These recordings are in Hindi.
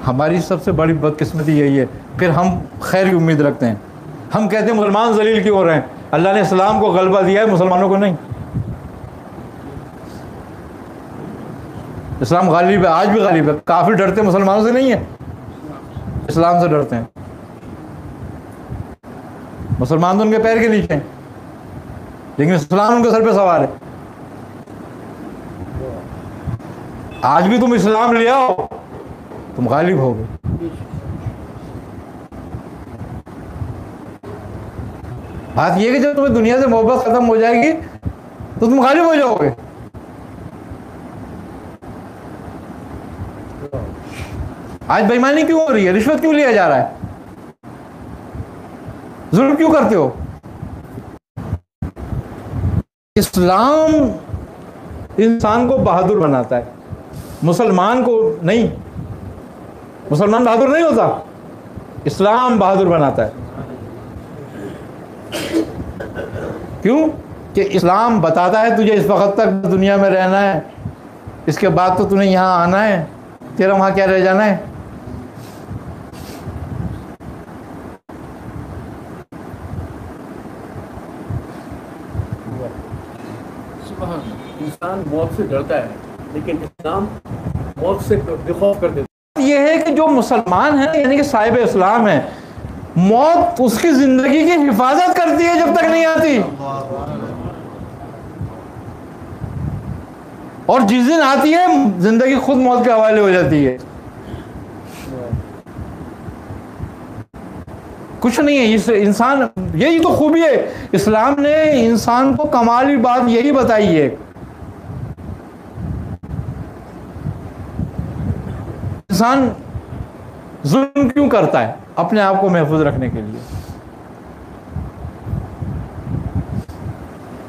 हमारी सबसे बड़ी बदकिस्मती यही है। फिर हम खैर की उम्मीद रखते हैं, हम कहते हैं मुसलमान जलील क्यों हो रहे हैं, अल्लाह ने इस्लाम को गलबा दिया है, मुसलमानों को नहीं। इस्लाम गालिब है, आज भी गालिब है। काफिर डरते मुसलमानों से नहीं है, इस्लाम से डरते हैं। मुसलमान तो उनके पैर के नीचे हैं, लेकिन इस्लाम उनके सर पे सवार है। आज भी तुम इस्लाम ले आओ, तुम गालिब हो गए। बात यह कि जब तुम्हें दुनिया से मोहब्बत खत्म हो जाएगी तो तुम गालिब हो जाओगे। आज बेईमानी क्यों हो रही है, रिश्वत क्यों लिया जा रहा है, जुल्म क्यों करते हो? इस्लाम इंसान को बहादुर बनाता है, मुसलमान को नहीं। मुसलमान बहादुर नहीं होता, इस्लाम बहादुर बनाता है। क्यों? कि इस्लाम बताता है तुझे इस वक्त तक दुनिया में रहना है, इसके बाद तो तूने यहाँ आना है, तेरा वहाँ क्या रह जाना है। इंसान मौत से डरता है, लेकिन इस्लाम मौत से बेखौफ कर देता है। यह है कि जो मुसलमान है, यानी कि साहिब इस्लाम है, मौत उसकी जिंदगी की हिफाजत करती है जब तक नहीं आती, और जिस दिन आती है जिंदगी खुद मौत के हवाले हो जाती है। कुछ नहीं है इस इंसान, यही तो खूबी है। इस्लाम ने इंसान को कमाली बात यही बताई है। इंसान जुल्म क्यों करता है? अपने आप को महफूज रखने के लिए।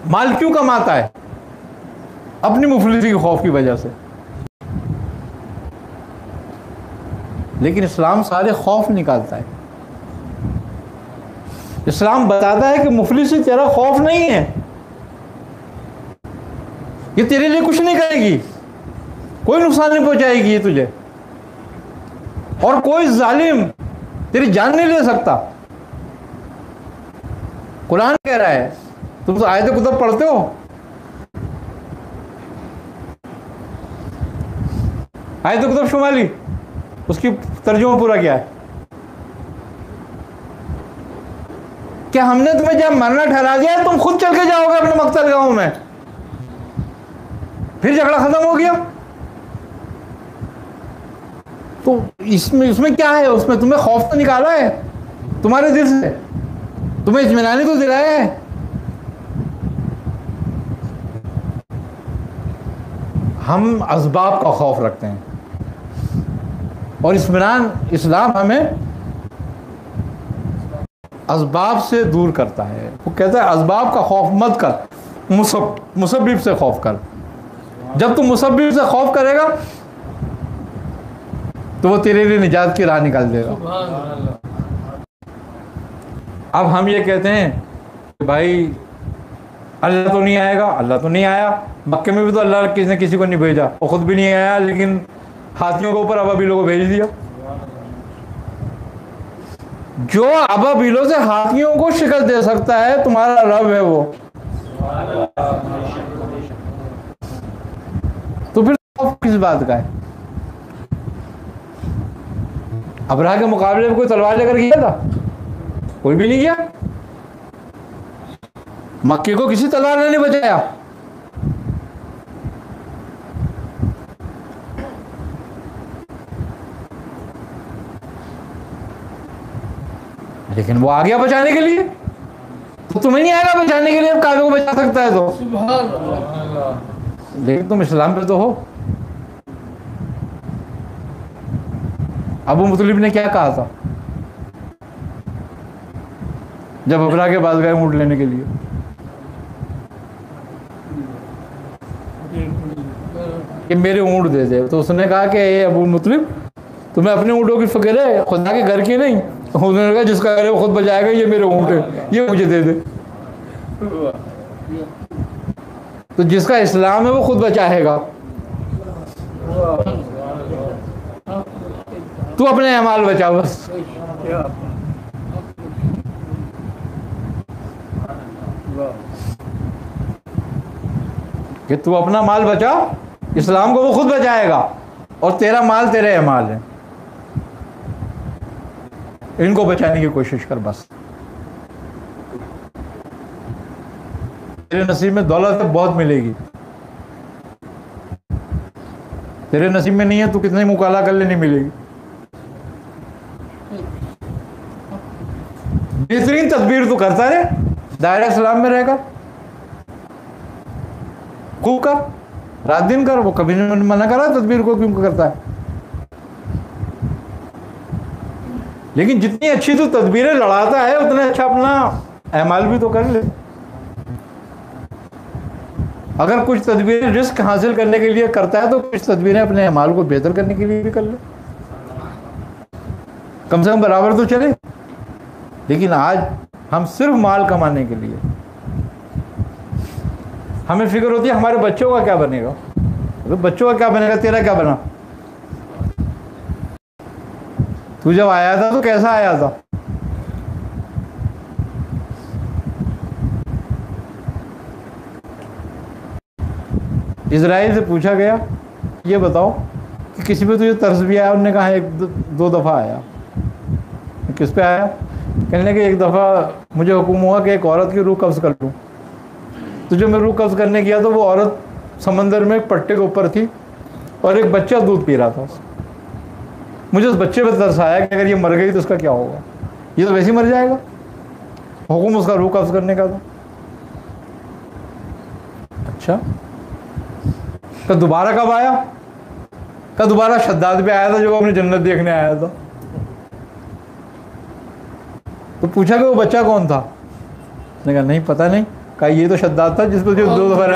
माल क्यों कमाता है? अपनी मुफलिसी के खौफ की वजह से। लेकिन इस्लाम सारे खौफ निकालता है। इस्लाम बताता है कि मुफलिसी तेरा खौफ नहीं है, ये तेरे लिए कुछ नहीं करेगी, कोई नुकसान नहीं पहुंचाएगी ये तुझे, और कोई जालिम तेरी जान नहीं ले सकता। कुरान कह रहा है, तुम तो आयत कुतुब पढ़ते हो, आयत कुतुब शुमाली, उसकी तर्जुमा पूरा क्या है? क्या हमने तुम्हें जब मरना ठहरा दिया तुम खुद चल के जाओगे अपने मक्तल गांव में, फिर झगड़ा खत्म हो गया? तो इसमें क्या है? उसमें तुम्हें खौफ तो निकाला है तुम्हारे दिल से, तुम्हें इत्मीनान तो दिलाया है। हम असबाब का खौफ रखते हैं, और इत्मीनान इस्लाम हमें असबाब से दूर करता है। वो कहता है असबाब का खौफ मत कर, मुसब्बिब से खौफ कर। जब तुम मुसब्बिब से खौफ करेगा तो वो तेरे लिए निजात की राह निकाल देगा। अब हम ये कहते हैं कि भाई अल्लाह तो नहीं आएगा, अल्लाह तो नहीं आया। मक्के में भी तो अल्लाह किसी ने किसी को नहीं भेजा, वो खुद भी नहीं आया, लेकिन हाथियों के ऊपर अबाबीलों को भेज दिया। जो अबाबीलों से हाथियों को शिकस्त दे सकता है तुम्हारा रब है वो। तो फिर किस बात का है? अबरहा के मुकाबले में कोई तलवार लेकर गया था? कोई भी नहीं गया। मक्के को किसी तलवार ने नहीं बचाया। लेकिन वो आ गया बचाने के लिए, तो तुम्हें नहीं आएगा बचाने के लिए? अब काबे को बचा सकता है तो, लेकिन तुम इस्लाम पे तो हो। अबू मुतलिब ने क्या कहा था जब अबरा के पास गए ऊँट लेने के लिए? कि मेरे ऊँट दे दे। तो उसने कहा कि ये अबू मुतलिब तुम्हें अपने ऊँटों की फिक्र है, खुदा के घर की नहीं। उन्होंने कहा जिसका घर है वो खुद बचाएगा, ये मेरे ऊँट है, ये मुझे दे दे। तो जिसका इस्लाम है वो खुद बचाएगा। तू अपने अमाल बचा बस। क्या वाह। कि तू अपना माल बचा, इस्लाम को वो खुद बचाएगा, और तेरा माल तेरे अमाल है, इनको बचाने की कोशिश कर बस। तेरे नसीब में दौलत बहुत मिलेगी, तेरे नसीब में नहीं है, तू कितने मुकाला कर ले, नहीं मिलेगी। बेहतरीन तदबीर तू करता रहे, दायरा इस्लाम में रहेगा, खूब कर, रात दिन कर। वो कभी नहीं मना करा तदबीर को क्यों करता है। लेकिन जितनी अच्छी तू तदबीरें लड़ाता है, उतना अच्छा अपना अमाल भी तो कर ले। अगर कुछ तदबीरें रिस्क हासिल करने के लिए करता है, तो कुछ तदबीरें अपने अमाल को बेहतर करने के लिए भी कर ले, कम से कम बराबर तो चले। लेकिन आज हम सिर्फ माल कमाने के लिए, हमें फिक्र होती है हमारे बच्चों का क्या बनेगा। तो बच्चों का क्या बनेगा, तेरा क्या बना। तू जब आया था तो कैसा आया था। इजराइल से पूछा गया, ये बताओ कि किसी पे तुझे तरस भी आया। उन्होंने कहा एक दो दफ़ा आया। किस पे आया। कहने लगे एक दफ़ा मुझे हुक्म हुआ कि एक औरत की रूह कब्ज़ कर लूँ। तो जब मैं रूह कब्ज़ करने गया तो वो औरत समंदर में एक पट्टे के ऊपर थी और एक बच्चा दूध पी रहा था। मुझे उस बच्चे पर तरस आया कि अगर ये मर गई तो उसका क्या होगा। ये तो वैसे ही मर जाएगा। हुक्म उसका रूह कब्ज़ करने का था। अच्छा, तो दोबारा कब आया। का दोबारा शद्दाद पे आया था, जो अपनी जन्नत देखने आया था। तो पूछा कि वो बच्चा कौन था। उसने कहा नहीं पता नहीं। कहा ये तो शद्दाद था जिसको जो 2 दफा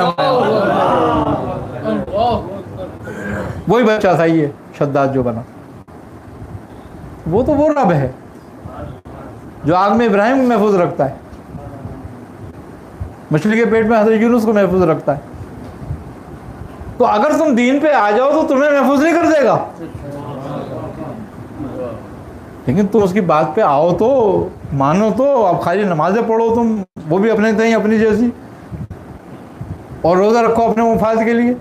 वही बच्चा था ये शद्दाद जो बना। वो तो वो रब है जो आग में इब्राहिम को महफूज रखता है, मछली के पेट में हज़रत यूनुस को महफूज रखता है। तो अगर तुम दीन पे आ जाओ तो तुम्हें महफूज नहीं कर देगा। लेकिन तुम उसकी बात पे आओ तो मानो तो। अब खाली नमाजें पढ़ो तुम, वो भी अपने तय अपनी जैसी, और रोज़ा रखो अपने मुफाद के लिए।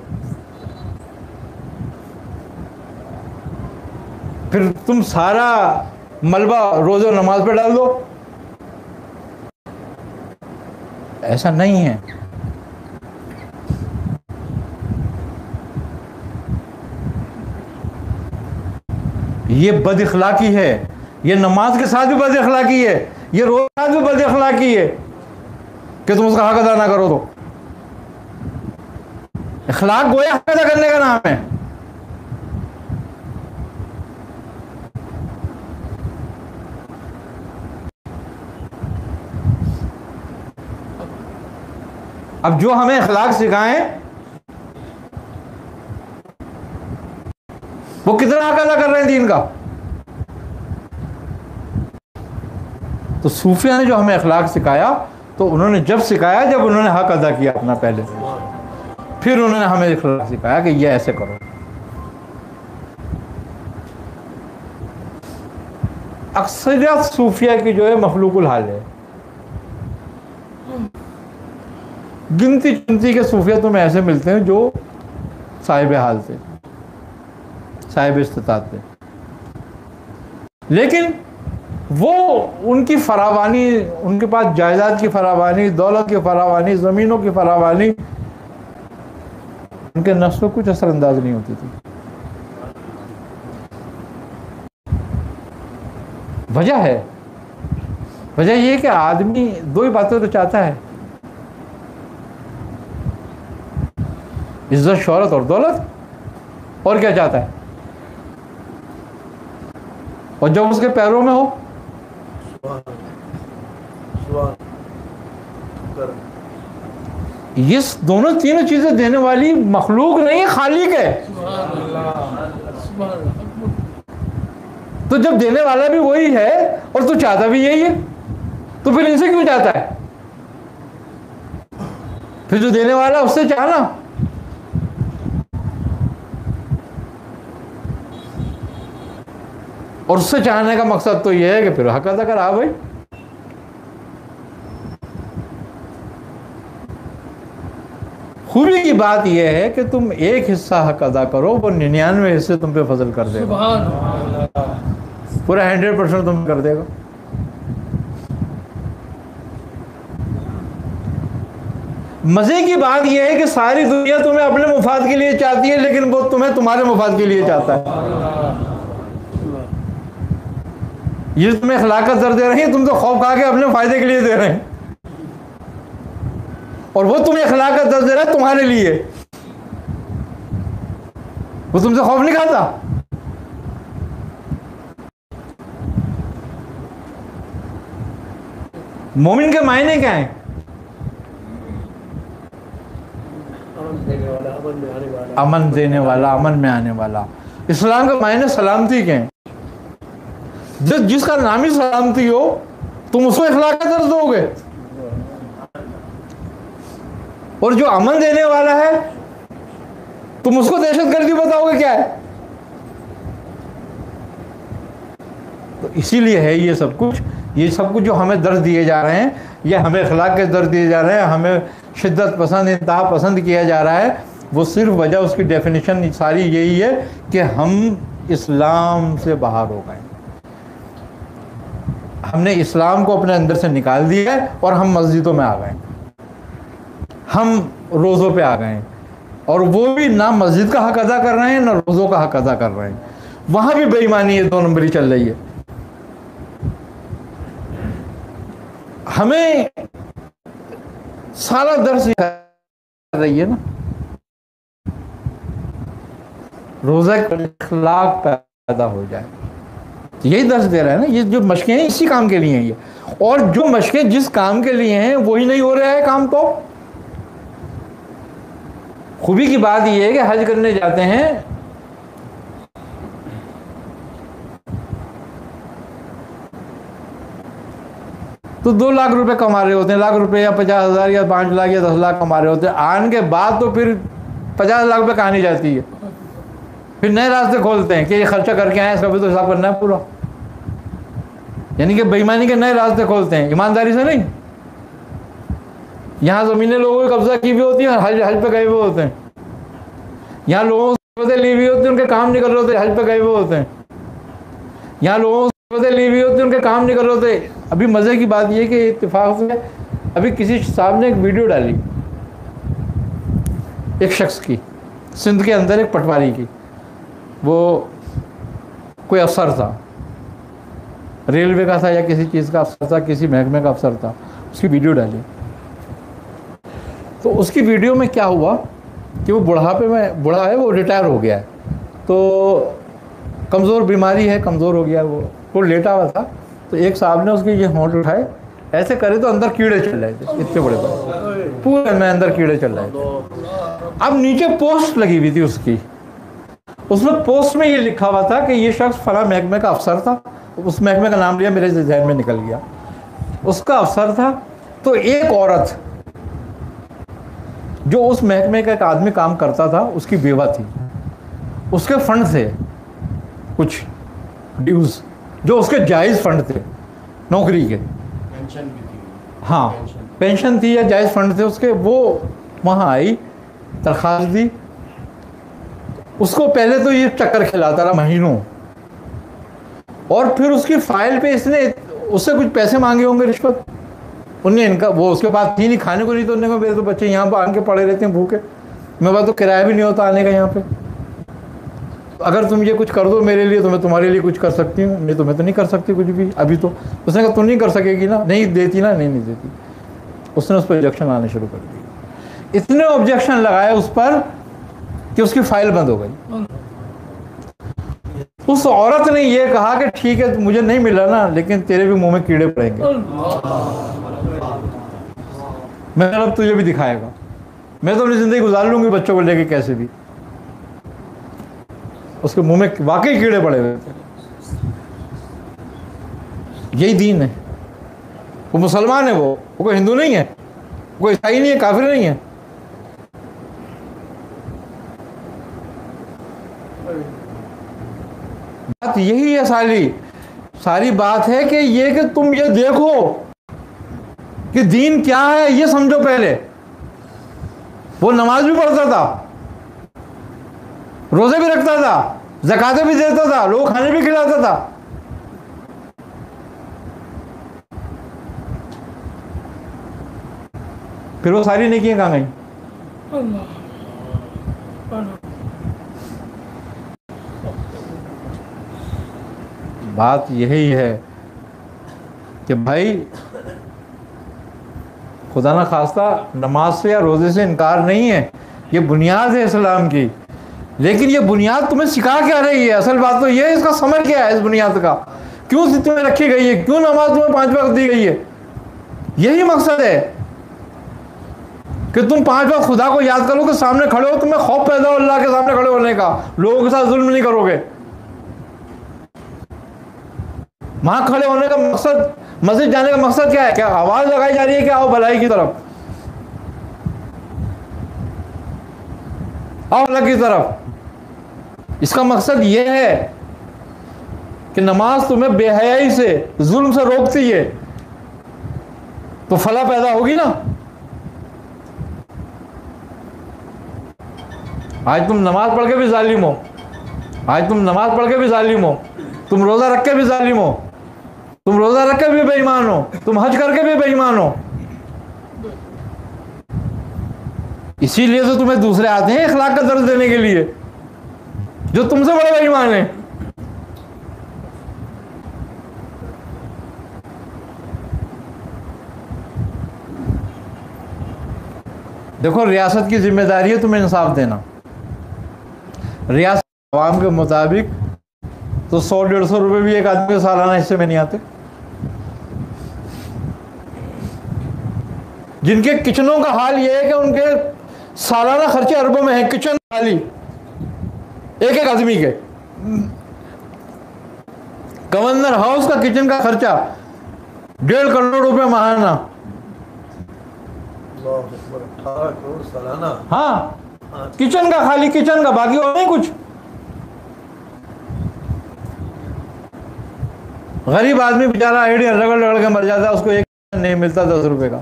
फिर तुम सारा मलबा रोज़ा नमाज पे डाल दो। ऐसा नहीं है। ये बद इखलाकी है। ये नमाज के साथ भी बद इखलाकी है, ये रोज़े के साथ भी बद इखलाकी है कि तुम उसका हक अदा ना करो। तो इखलाक गोया हक अदा करने का नाम है। अब जो हमें इखलाक सिखाएं वो कितना हक अदा कर रहे हैं दीन का। तो सूफिया ने जो हमें अखलाक सिखाया, तो उन्होंने जब सिखाया जब उन्होंने हक अदा किया अपना पहले, फिर उन्होंने हमें अखलाक सिखाया कि ये ऐसे करो। अक्सरियत सूफिया की जो है मखलूकुल हाल है। गिनती चुनती के सूफिया तुम्हें ऐसे मिलते हैं जो साहिब हाल थे, साहिब इस्तिताअत थे। लेकिन वो उनकी फरावानी, उनके पास जायदाद की फरावानी, दौलत की फरावानी, ज़मीनों की फरावानी, उनके नफ्स पर कुछ असरअंदाज नहीं होती थी। वजह है, वजह ये कि आदमी दो ही बातें तो चाहता है, इज्जत, शोहरत और दौलत। और क्या चाहता है। और जब उसके पैरों में हो, ये दोनों तीनों चीजें देने वाली मखलूक नहीं है, खालिक है। तो जब देने वाला भी वही है और तू चाहता भी यही है, तो फिर इनसे क्यों चाहता है। फिर जो देने वाला उससे चाहना। और उससे चाहने का मकसद तो यह है कि फिर हक अदा कर। हाँ भाई, खूबी की बात यह है कि तुम एक हिस्सा हक अदा करो, वो 99 हिस्से तुम पे फजल कर देगा, पूरा 100% तुम कर देगा। मजे की बात यह है कि सारी दुनिया तुम्हें अपने मुफाद के लिए चाहती है, लेकिन वो तुम्हें तुम्हारे मुफाद के लिए चाहता है। ये तुम्हें अखलाकत दर दे रही है, तुम तो खौफ खा के अपने फायदे के लिए दे रहे हैं, और वो तुम्हें अखलाकत दर दे रहा है तुम्हारे लिए। वो तुमसे खौफ नहीं खाता। मोमिन के मायने क्या है? अमन देने वाला, अमन में आने वाला। इस्लाम का मायने सलामती के हैं। जिसका नाम ही सलामती हो, तुम उसको इखलाक दर्ज दोगे। और जो अमन देने वाला है, तुम उसको दहशतगर्दी बताओगे क्या है? तो इसीलिए है ये सब कुछ जो हमें दर्ज दिए जा रहे हैं, ये हमें इखलाक के दर्ज दिए जा रहे हैं, हमें शिद्दत पसंद, इंतहा पसंद किया जा रहा है। वो सिर्फ वजह, उसकी डेफिनेशन सारी यही है कि हम इस्लाम से बाहर हो गए। हमने इस्लाम को अपने अंदर से निकाल दिया है और हम मस्जिदों में आ गए, हम रोज़ों पे आ गए, और वो भी ना मस्जिद का हक अदा कर रहे हैं ना रोज़ों का हक अदा कर रहे हैं। वहाँ भी बेईमानी है, 2 नंबरी चल रही है। हमें सारा दर्स कर रही है ना, रोज़ा इखलाक पैदा हो जाए, यही दर्स दे रहा है ना। ये जो मशकें हैं इसी काम के लिए हैं ये, और जो मशकें जिस काम के लिए हैं वही नहीं हो रहा है काम। तो खूबी की बात यह है कि हज करने जाते हैं, तो 2 लाख रुपए कमा रहे होते हैं, लाख रुपए या 50,000 या 5 लाख या 10 लाख कमा रहे होते हैं। आने के बाद तो फिर 50 लाख रुपए कहानी जाती है, फिर नए रास्ते खोलते हैं कि ये खर्चा करके आए, इसका भी तो हिसाब करना है पूरा। यानी कि बेईमानी के नए रास्ते खोलते हैं, ईमानदारी से नहीं। यहाँ ज़मीनें लोगों की कब्जा की हुई होती है, हज पे गए हुए होते हैं। यहाँ लोगों से ली हुई होती है, उनके काम नहीं कर रहे होते, हज पे गए हुए होते हैं। यहाँ लोगों से ली हुई होती है, उनके काम नहीं कर रहे होते। अभी मज़े की बात यह कि इत्तेफाक से अभी किसी साहब ने एक वीडियो डाली, एक शख्स की, सिंध के अंदर एक पटवारी की। वो कोई अफसर था, रेलवे का था या किसी चीज़ का अफसर था, किसी महकमे का अफसर था। उसकी वीडियो डाली, तो उसकी वीडियो में क्या हुआ कि वो बुढ़ापे में, बूढ़ा है, वो रिटायर हो गया है, तो कमज़ोर बीमारी है, कमज़ोर हो गया वो लेटा हुआ था। तो एक साहब ने उसके ये होंठ उठाए, ऐसे करे तो अंदर कीड़े चल रहे थे, इतने बड़े बड़े, पूरे में अंदर कीड़े चल रहे थे। अब नीचे पोस्ट लगी हुई थी उसकी, उसमें पोस्ट में ये लिखा हुआ था कि ये शख्स फला महकमे का अफसर था। उस महकमे का नाम लिया, मेरे जहन में निकल गया, उसका अफसर था। तो एक औरत जो उस महकमे का एक आदमी काम करता था, उसकी बेवा थी, उसके फंड थे कुछ ड्यूज जो उसके जायज़ फंड थे नौकरी के, पेंशन भी थी, हाँ पेंशन थी या जायज़ फंड थे उसके। वो वहाँ आई, दरख्वास्त दी, उसको पहले तो ये चक्कर खिलाता रहा महीनों, और फिर उसकी फाइल पे इसने उससे कुछ पैसे मांगे होंगे, रिश्वत। उनने इनका, वो उसके पास थी नहीं, खाने को नहीं, तो उन्होंने कहा मेरे तो बच्चे यहाँ पर आके पड़े रहते हैं भूखे, मेरे पास तो किराया भी नहीं होता आने का यहाँ पे, अगर तुम ये कुछ कर दो मेरे लिए तो मैं तुम्हारे लिए कुछ कर सकती हूँ, नहीं तो मैं तो नहीं कर सकती कुछ भी अभी। तो उसने कहा तुम नहीं कर सकेगी ना, नहीं देती ना, नहीं देती। उसने उस पर ऑब्जेक्शन आने शुरू कर दिए, इतने ऑब्जेक्शन लगाए उस पर कि उसकी फाइल बंद हो गई। उस औरत ने यह कहा कि ठीक है मुझे नहीं मिला ना, लेकिन तेरे भी मुंह में कीड़े पड़ेंगे, मैं अब तुझे भी दिखाएगा, मैं तो अपनी जिंदगी गुजार लूंगी बच्चों को लेके कैसे भी। उसके मुंह में वाकई कीड़े पड़े हुए थे। यही दीन है। वो मुसलमान है, वो कोई हिंदू नहीं है, कोई ईसाई नहीं है, काफिर नहीं है। बात बात यही है, सारी बात है कि ये कि तुम ये देखो कि दीन क्या है, ये समझो पहले। वो नमाज भी पढ़ता था, रोजे भी रखता था, ज़कातें भी देता था, लोग खाने भी खिलाता था, फिर वो सारी नेकियां कहाँ गई? बात यही है कि भाई खुदा ना खास्ता नमाज से या रोजे से इनकार नहीं है, ये बुनियाद है इस्लाम की। लेकिन ये बुनियाद तुम्हें सिखा क्या रही है? असल बात तो ये है, इसका समझ क्या है इस बुनियाद का, क्यों तुम्हें रखी गई है, क्यों नमाज तुम्हें 5 वक्त दी गई है? यही मकसद है कि तुम 5 वक्त खुदा को याद करो कि सामने खड़े हो, तुम्हें खौफ पैदा हो अल्लाह के सामने खड़े होने का, लोगों के साथ जुल्म नहीं करोगे। वहां खड़े होने का मकसद, मस्जिद जाने का मकसद क्या है? क्या आवाज लगाई जा रही है कि आओ भलाई की तरफ, आओ अल्लाह की तरफ? इसका मकसद यह है कि नमाज तुम्हें बेहयाई से, जुल्म से रोकती है, तो फला पैदा होगी ना। आज तुम नमाज पढ़ के भी जालिम हो, आज तुम नमाज पढ़ के भी जालिम हो, तुम रोजा रख के भी जालिम हो, तुम रोजा रख के भी बेईमान हो, तुम हज करके भी बेईमान हो। इसीलिए तो तुम्हें दूसरे आते हैं इखलाक का दर्ज देने के लिए, जो तुमसे बड़े बेईमान हैं। देखो, रियासत की जिम्मेदारी है तुम्हें इंसाफ देना। रियासत आवाम के मुताबिक तो 100-150 रुपए भी एक आदमी के सालाना हिस्से में नहीं आते। जिनके किचनों का हाल यह है कि उनके सालाना खर्चे अरबों में हैं, किचन खाली एक एक आदमी के। गवर्नर हाउस का किचन का खर्चा 1.5 करोड़ रुपए माहाना। 18 करोड़ सालाना। हाँ, किचन का, खाली किचन का, बाकी और नहीं कुछ। गरीब आदमी बेचारा आइडिया रगड़ के मर जाता है, उसको एक नहीं मिलता 10 रुपए का।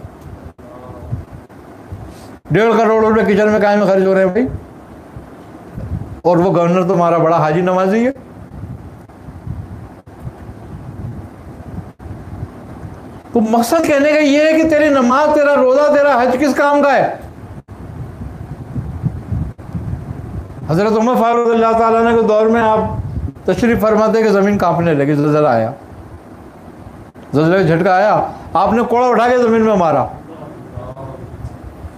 1.5 करोड़ रुपए किचन में काहे में खर्च हो रहे हैं भाई? और वो गवर्नर तो हमारा बड़ा हाजी नमाजी है। तो मकसद कहने का ये है कि तेरी नमाज, तेरा रोजा, तेरा हज किस काम का है? हजरत उमर फारूक अल्लाह ताला ने के दौर में आप तशरीफ फरमाते कि जमीन कांपने लगी, ज़लज़ला आया, ज़लज़ले का झटका आया, आपने कोड़ा उठा के जमीन में मारा।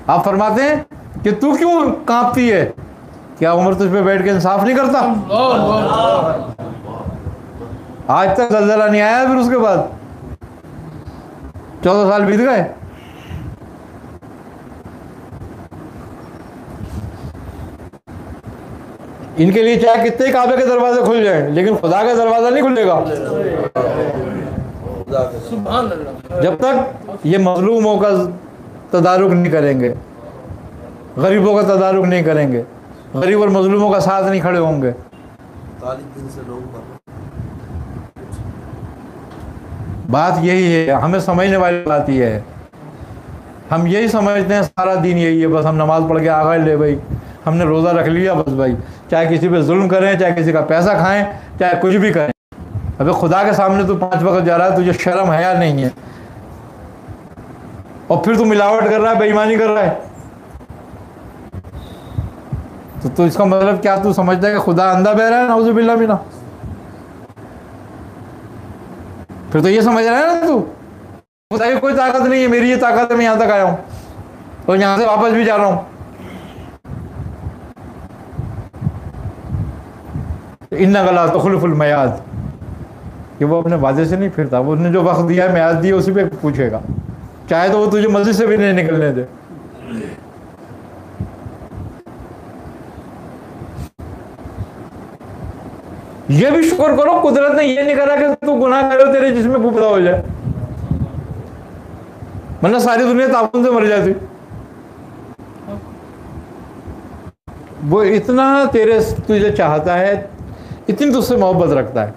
आप फरमाते हैं कि तू क्यों कांपती है? क्या उमर तुझ पे बैठ के इंसाफ नहीं करता? आज तक ज़लज़ला नहीं आया। फिर उसके बाद 14 साल बीत गए। इनके लिए चाहे कितने काबे के दरवाजे खुल जाएं, लेकिन खुदा का दरवाजा नहीं खुलेगा जब तक ये मजलूमों का तदारुक नहीं करेंगे, गरीबों का तदारुक नहीं करेंगे, गरीब और मजलूमों का साथ नहीं खड़े होंगे। 40 दिन से लोग बात यही है, हमें समझने वाली बात यह है। हम यही समझते हैं सारा दिन यही है, बस हम नमाज पढ़ के आ गए, ले भाई हमने रोज़ा रख लिया, बस भाई चाहे किसी पे जुल्म करें, चाहे किसी का पैसा खाएं, चाहे कुछ भी करें। अबे खुदा के सामने तू 5 वक्त जा रहा है, तुझे शर्म है या नहीं है? और फिर तू मिलावट कर रहा है, बेईमानी कर रहा है, तो इसका मतलब क्या तू समझता है कि खुदा अंधा बह रहा है? नाउज़ुबिल्लाह मिना। फिर तो ये समझ रहा है ना तू खुदा की कोई ताकत नहीं है, मेरी ये ताकत है, मैं यहाँ तक आया हूँ और यहाँ से वापस भी जा रहा हूँ। इन्ना गला तखलुफुल मयाद, कि वो अपने वादे से नहीं फिरता, वो उसने जो वक्त दिया है, म्याद दिया, उसी पे पूछेगा, चाहे तो वो तुझे मस्जिद से भी नहीं निकलने दे। ये भी शुक्र करो कुदरत ने ये नहीं करा कि तू गुनाह करे तेरे जिसमें पैदा हो जाए, वरना सारी दुनिया ताउन से मर जाती। वो इतना तुझे चाहता है, इतनी तुझसे मोहब्बत रखता है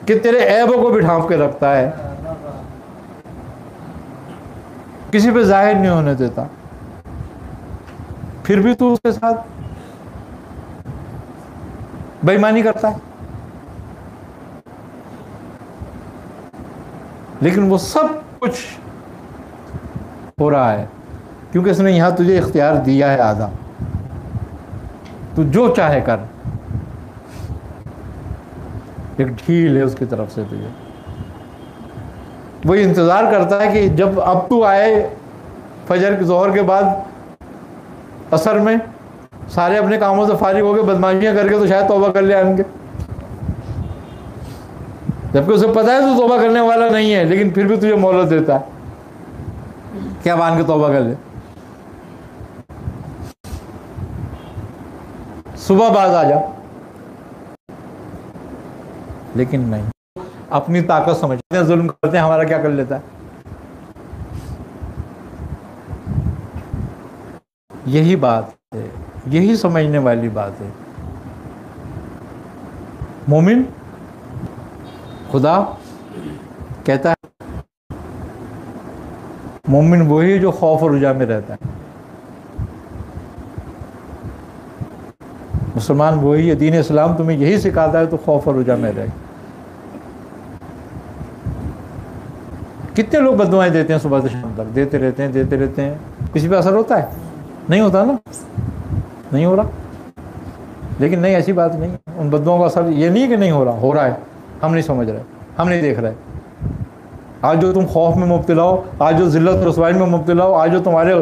कि तेरे ऐबों को भी ढांप के रखता है, किसी पे जाहिर नहीं होने देता, फिर भी तू उसके साथ बेईमानी करता है। लेकिन वो सब कुछ हो रहा है क्योंकि इसने यहां तुझे इख्तियार दिया है आधा, तू जो चाहे कर। एक ढील है उसकी तरफ से तुझे, वो इंतजार करता है कि जब अब तू आए फजर के जोहर के बाद असर में, सारे अपने कामों से फारिग होकर बदमाशियां करके तो शायद तौबा कर ले आएंगे, जबकि उसे पता है तू तौबा करने वाला नहीं है, लेकिन फिर भी तुझे मोहलत देता है, क्या मान के तौबा कर ले, सुबह बाद आ जा। लेकिन नहीं, अपनी ताकत समझते हैं, जुल्म करते हैं, हमारा क्या कर लेता है। यही बात है, यही समझने वाली बात है। मोमिन खुदा कहता है, मोमिन वही जो खौफ और रुजा में रहता है। मुसलमान वही है, दीन इस्लाम तुम्हें यही सिखाता है, तो खौफ और रुजा में रहे। कितने लोग बददुआएं देते हैं सुबह से शाम तक, देते रहते हैं, किसी पे असर होता है? नहीं होता ना, नहीं हो रहा। लेकिन नहीं, ऐसी बात नहीं, उन बददुआओं का असर ये नहीं कि नहीं हो रहा है, हम नहीं समझ रहे, हम नहीं देख रहे। आज जो तुम खौफ में मुब्तला हो, आज जो जिल्लत और रसवाई में मुब्तला हो, आज जो तुम्हारे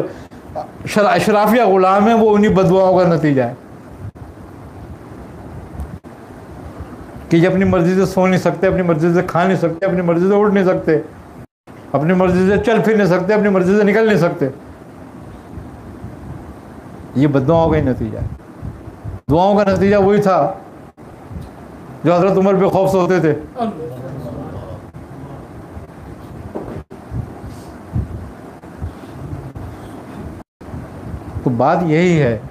अशराफिया गुलाम है, वो उन्हीं बददुआओं का नतीजा है कि ये अपनी मर्जी से सो नहीं सकते, अपनी मर्जी से खा नहीं सकते, अपनी मर्जी से उठ नहीं सकते, अपनी मर्जी से चल फिर नहीं सकते, अपनी मर्जी से निकल नहीं सकते। ये बद्दुआओं का ही नतीजा है। दुआओं का नतीजा वही था जो हजरत उमर पे खौफ सोते थे। तो बात यही है,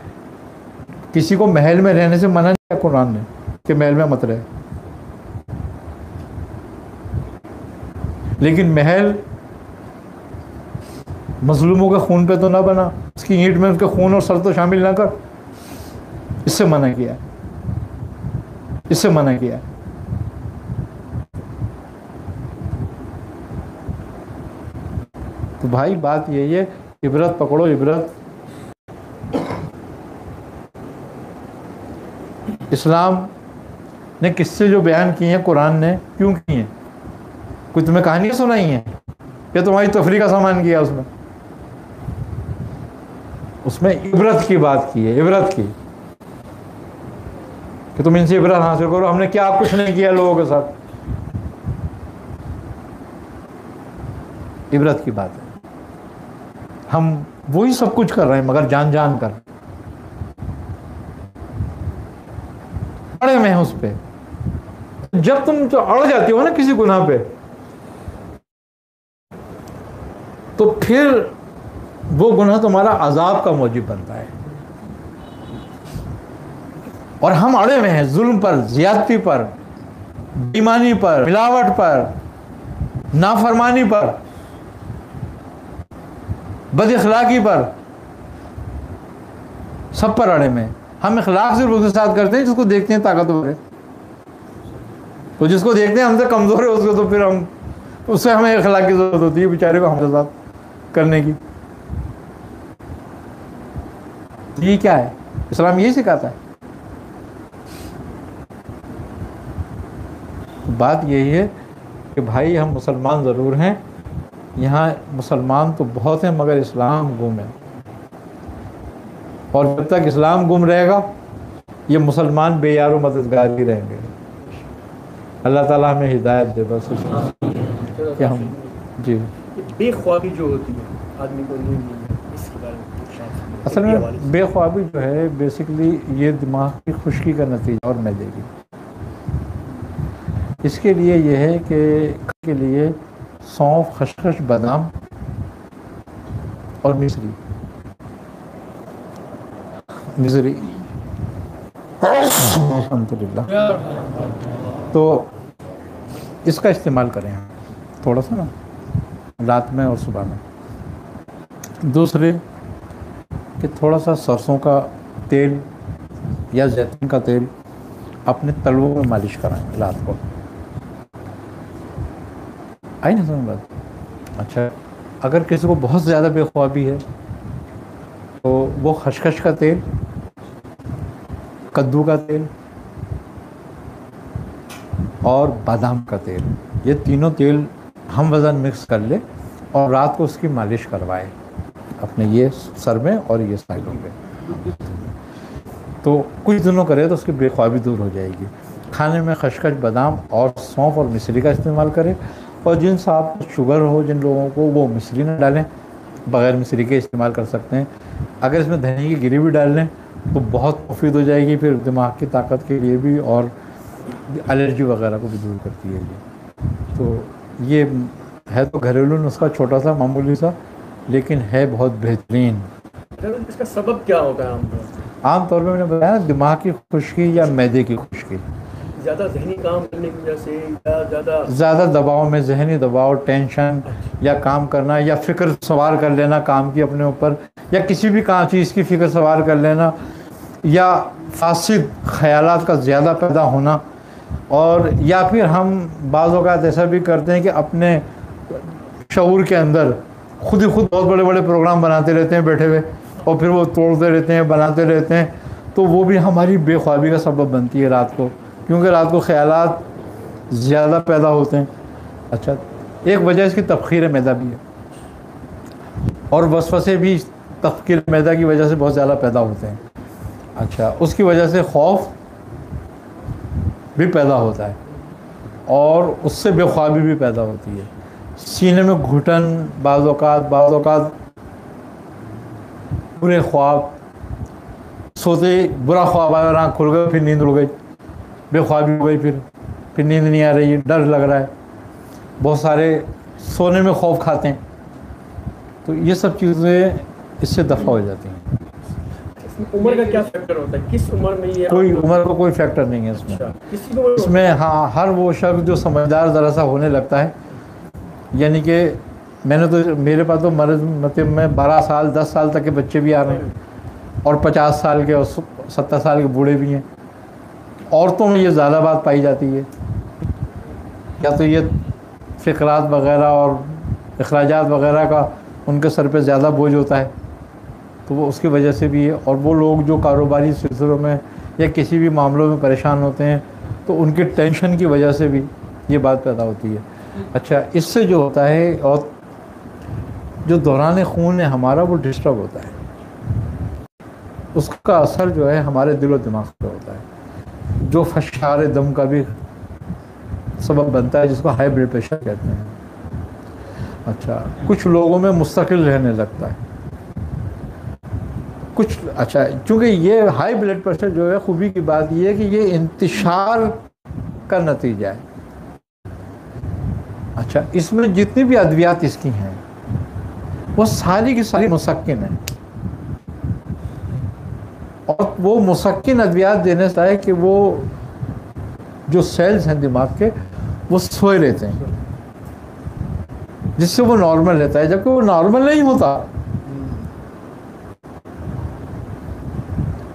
किसी को महल में रहने से मना नहीं किया कुरान ने कि महल में मत रहे, लेकिन महल मजलूमों के खून पे तो ना बना, उसकी ईंट में उनके खून और सर तो शामिल ना कर, इससे मना किया, इससे मना किया। तो भाई बात यही है, इबरत पकड़ो, इबरत। इस्लाम ने किस्से जो बयान किए हैं कुरान ने, क्यों किए हैं? कोई तुम्हें कहानियां सुनाई हैं या तुम्हारी तफरी का सामान किया? उसमें इबरत की बात की है, इबरत की, कि तुम इनसे इबरत हासिल करो। हमने क्या कुछ नहीं किया लोगों के साथ, इबरत की बात है। हम वही सब कुछ कर रहे हैं मगर जान जान कर अड़े में हैं उस पे। जब तुम तो अड़ जाती हो ना किसी गुनाह पे, तो फिर वो गुनाह तुम्हारा अजाब का मौजिब बनता है। और हम अड़े हुए हैं जुल्म पर, ज्यादती पर, बेईमानी पर, मिलावट पर, नाफरमानी पर, बदअखलाकी पर, सब पर अड़े में। हम इखलाक सिर्फ उसके साथ करते हैं जिसको देखते हैं ताकतवर है, तो जिसको देखते हैं हमसे कमज़ोर है उसको, तो फिर हम उससे हमें इखलाक की ज़रूरत होती है बेचारे को हमारे साथ करने की। ये क्या है? इस्लाम यही सिखाता है। तो बात यही है कि भाई हम मुसलमान ज़रूर हैं, यहाँ मुसलमान तो बहुत हैं मगर इस्लाम गुम है, और जब तक इस्लाम गुम रहेगा ये मुसलमान बेयारो मददगार ही रहेंगे। अल्लाह ताला हमें हिदायत दे बस कि हम जी। बेख्वाबी जो होती है आदमी को नींद नहीं, इसके बारे में असल में बेख्वाबी जो है बेसिकली ये दिमाग की खुश्की का नतीजा और मैं देगी। इसके लिए ये है कि के लिए सौंफ, खसखस, बादाम और मिश्री अल्हम्दुलिल्लाह। तो इसका इस्तेमाल करें हम थोड़ा सा ना, रात में और सुबह में। दूसरे कि थोड़ा सा सरसों का तेल या जैतून का तेल अपने तलवों में मालिश कराएं रात को। आई ना समझ बात? अच्छा, अगर किसी को बहुत ज़्यादा बेख्वाबी है तो वो खसखस का तेल, कद्दू का तेल और बादाम का तेल, ये तीनों तेल हम वज़न मिक्स कर ले और रात को उसकी मालिश करवाए अपने ये सर में और ये साइडों पे। तो कुछ दिनों करे तो उसकी बेख्वाबी दूर हो जाएगी। खाने में खसखस, बादाम और सौंफ और मिश्री का इस्तेमाल करें। और जिन साहब को शुगर हो, जिन लोगों को, वो मिश्री न डालें, बग़ैर मिश्री के इस्तेमाल कर सकते हैं। अगर इसमें धनिया की गिरी भी डाल लें तो बहुत मुफीद हो जाएगी, फिर दिमाग की ताकत के लिए भी और एलर्जी वगैरह को भी दूर करती है ये। तो ये है तो घरेलू नुस्खा, छोटा सा मामूली सा, लेकिन है बहुत बेहतरीन। इसका सबब क्या होगा आमतौर पर मैंने बताया ना, दिमाग की खुश्की या मैदे की खुश्की, ज़्यादा जहनी काम करने की वजह से या ज़्यादा दबाव में, जहनी दबाव, टेंशन या काम करना या फ़िक्र सवार कर लेना काम की अपने ऊपर, या किसी भी काम चीज़ की फ़िक्र सवार कर लेना, या फासिद ख़यालात का ज़्यादा पैदा होना, और या फिर हम बाज़ औक़ात ऐसा भी करते हैं कि अपने शऊर के अंदर खुद ही खुद बहुत बड़े बड़े प्रोग्राम बनाते रहते हैं बैठे हुए, और फिर वो तोड़ते रहते हैं, बनाते रहते हैं, तो वो भी हमारी बेख्वाबी का सबब बनती है रात को, क्योंकि रात को ख़यालात ज़्यादा पैदा होते हैं। अच्छा, एक वजह इसकी तफ़ख़ीर मैदा भी है, और वसवसे भी तफ़ख़ीर मैदा की वजह से बहुत ज़्यादा पैदा होते हैं। अच्छा, उसकी वजह से खौफ भी पैदा होता है और उससे बेख्वाबी भी पैदा होती है। सीने में घुटन, बाज़ औक़ात बुरे ख्वाब, सोते बुरा ख्वाब आया, आँख खुल गई, फिर नींद उड़ गई, बेख्वाबी हो गई, फिर नींद नहीं आ रही है, डर लग रहा है, बहुत सारे सोने में खौफ खाते हैं। तो ये सब चीज़ें इससे दफ़ा हो जाती हैं। उम्र का क्या फैक्टर होता है? किस उम्र में ये? कोई उम्र का कोई फैक्टर नहीं है इसमें। किसी को इसमें हाँ, हर वो शख्स जो समझदार ज़रा सा होने लगता है, यानी कि मैंने तो, मेरे पास तो मर्ज़ मतलब में 12 साल 10 साल तक के बच्चे भी आ रहे हैं, और 50 साल के और 70 साल के बूढ़े भी हैं। औरतों में ये ज़्यादा बात पाई जाती है, या तो ये फ़िक्रात वग़ैरह और अखराजात वग़ैरह का उनके सर पे ज़्यादा बोझ होता है, तो वो उसकी वजह से भी है। और वो लोग जो कारोबारी सिलसिलों में या किसी भी मामलों में परेशान होते हैं, तो उनकी टेंशन की वजह से भी ये बात पैदा होती है। अच्छा, इससे जो होता है, और जो दौरान खून है हमारा, वो डिस्टर्ब होता है, उसका असर जो है हमारे दिल और दिमाग पे होता है, जो फशार दम का भी सबब बनता है, जिसको हाई ब्लड प्रेशर कहते हैं। अच्छा, कुछ लोगों में मुस्तकिल रहने लगता है कुछ। अच्छा, चूँकि ये हाई ब्लड प्रेशर जो है, खूबी की बात ये है कि ये इंतशार का नतीजा है। अच्छा, इसमें जितनी भी अद्वियात इसकी हैं, वो सारी की सारी मुसक्किन है, और वो मुसक्किन अद्वियात देने से है कि वो जो सेल्स हैं दिमाग के, वो सोए रहते हैं, जिससे वो नॉर्मल रहता है, जबकि वो नॉर्मल नहीं होता,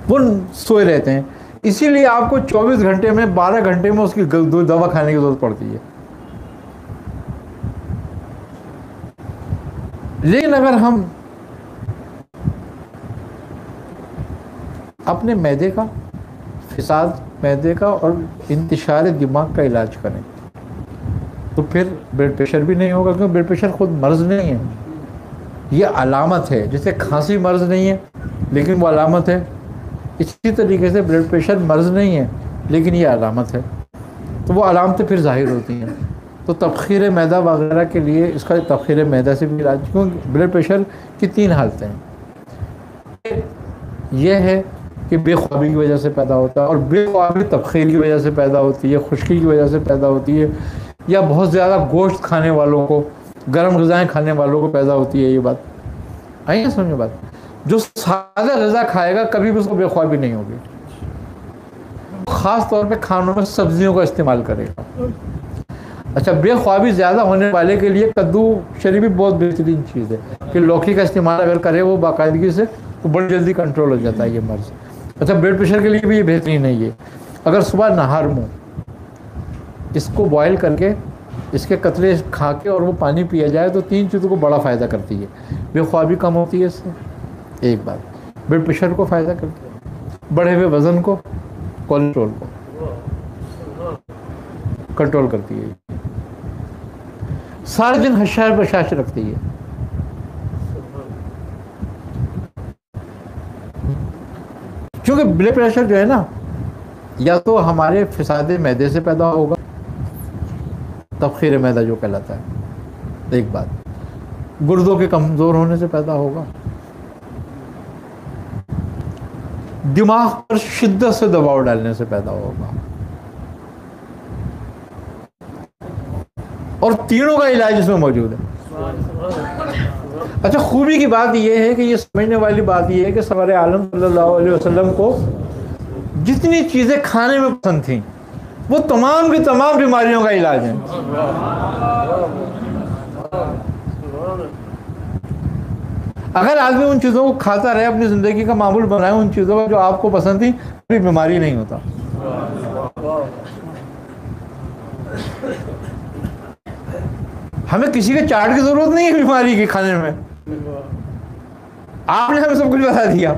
वो सोए रहते हैं। इसीलिए आपको 24 घंटे में 12 घंटे में उसकी दवा खाने की जरूरत पड़ती है। लेकिन अगर हम अपने मैदे का, फिसाद मैदे का और इंतशार दिमाग का इलाज करें, तो फिर ब्लड प्रेशर भी नहीं होगा, क्योंकि ब्लड प्रेशर खुद मर्ज़ नहीं है, ये अलामत है। जैसे खांसी मर्ज़ नहीं है लेकिन वो अलामत है, इसी तरीके से ब्लड प्रेशर मर्ज़ नहीं है लेकिन ये अलामत है, तो वो अलामतें फिर ज़ाहिर होती हैं। तो तफ़ख़ीर मैदा वगैरह के लिए इसका तफ़ख़ीर मैदा से भी इलाज, क्योंकि ब्लड प्रेशर की 3 हालतें हैं। यह है कि बेख्वाबी की वजह से पैदा होता है, और बेख्वाबी तफ़ख़ीर की वजह से पैदा होती है, खुश्की की वजह से पैदा होती है, या बहुत ज़्यादा गोश्त खाने वालों को, गर्म ग़िज़ाएँ खाने वालों को पैदा होती है। ये बात आई है समझ बात? जो सादा ग़िज़ा खाएगा कभी भी उसको बेख्वाबी नहीं होगी। ख़ास तौर पे खानों में सब्जियों का इस्तेमाल करेगा। अच्छा, बेख्वाबी ज़्यादा होने वाले के लिए कद्दू शरीफ भी बहुत बेहतरीन चीज़ है कि लौकी का इस्तेमाल अगर करे वो बाकायदगी से तो बड़ी जल्दी कंट्रोल हो जाता है ये मर्ज़। अच्छा, ब्लड प्रेशर के लिए भी ये बेहतरीन है ये। अगर सुबह नहर मुँह इसको बॉयल करके इसके कतरे खा के और वो पानी पिया जाए तो 3 चीज़ों को बड़ा फ़ायदा करती है। बेख्वाबी कम होती है इससे, एक बात, ब्लड प्रेशर को फ़ायदा करती है, बढ़े हुए वज़न को, कोलेस्ट्रॉल को कंट्रोल करती है, सारे दिन हशार बशाश रखती है। क्योंकि ब्लड प्रेशर जो है ना, या तो हमारे फिसादे मैदे से पैदा होगा, तबखीर मैदा जो कहलाता है, एक बात, गुर्दों के कमज़ोर होने से पैदा होगा, दिमाग पर शिद्दत से दबाव डालने से पैदा होगा, और तीनों का इलाज इसमें मौजूद है। अच्छा, खूबी की बात यह है कि ये समझने वाली बात यह है कि सरवर आलम सल्लल्लाहु अलैहि वसल्लम को जितनी चीज़ें खाने में पसंद थीं वो तमाम की तमाम बीमारियों का इलाज है। अगर आदमी उन चीज़ों को खाता रहे, अपनी ज़िंदगी का मामूल बनाए उन चीज़ों का जो आपको पसंद थी, कोई बीमारी नहीं होता। हमें किसी के चार्ट की ज़रूरत नहीं है बीमारी की खाने में, आपने हमें सब कुछ बता दिया।